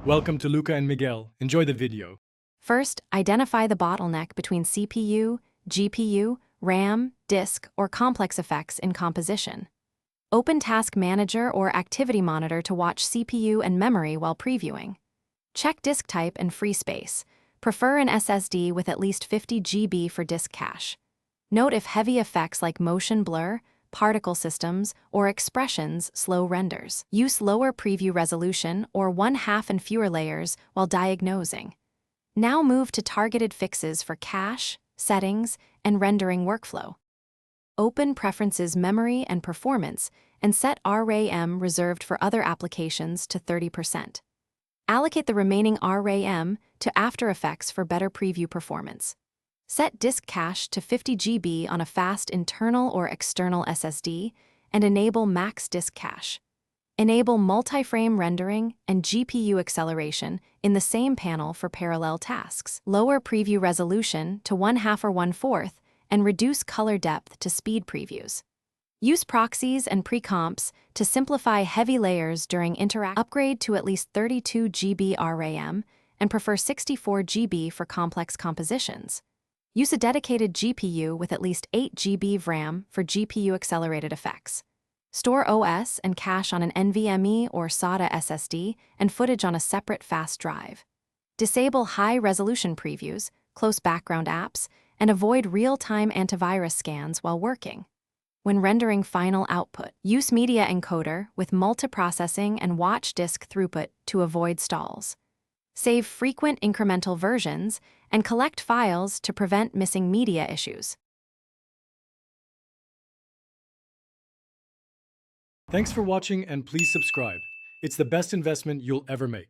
Welcome to Luca and Miguel. Enjoy the video. First, identify the bottleneck between CPU, GPU, RAM, disk, or complex effects in composition. Open Task Manager or Activity Monitor to watch CPU and memory while previewing. Check disk type and free space. Prefer an SSD with at least 50 GB for disk cache. Note if heavy effects like motion blur, particle systems, or expressions slow renders. Use lower preview resolution or 1/2 and fewer layers while diagnosing. Now move to targeted fixes for cache, settings, and rendering workflow. Open Preferences Memory and Performance and set RAM reserved for other applications to 30%. Allocate the remaining RAM to After Effects for better preview performance. Set disk cache to 50 GB on a fast internal or external SSD and enable max disk cache. Enable multi-frame rendering and GPU acceleration in the same panel for parallel tasks. Lower preview resolution to 1/2 or 1/4 and reduce color depth to speed previews. Use proxies and pre-comps to simplify heavy layers during interact. Upgrade to at least 32 GB RAM and prefer 64 GB for complex compositions. Use a dedicated GPU with at least 8 GB of RAM for GPU-accelerated effects. Store OS and cache on an NVMe or SATA SSD and footage on a separate fast drive. Disable high-resolution previews, close background apps, and avoid real-time antivirus scans while working. When rendering final output, use Media Encoder with multiprocessing and watch disk throughput to avoid stalls. Save frequent incremental versions and collect files to prevent missing media issues. Thanks for watching and please subscribe. It's the best investment you'll ever make.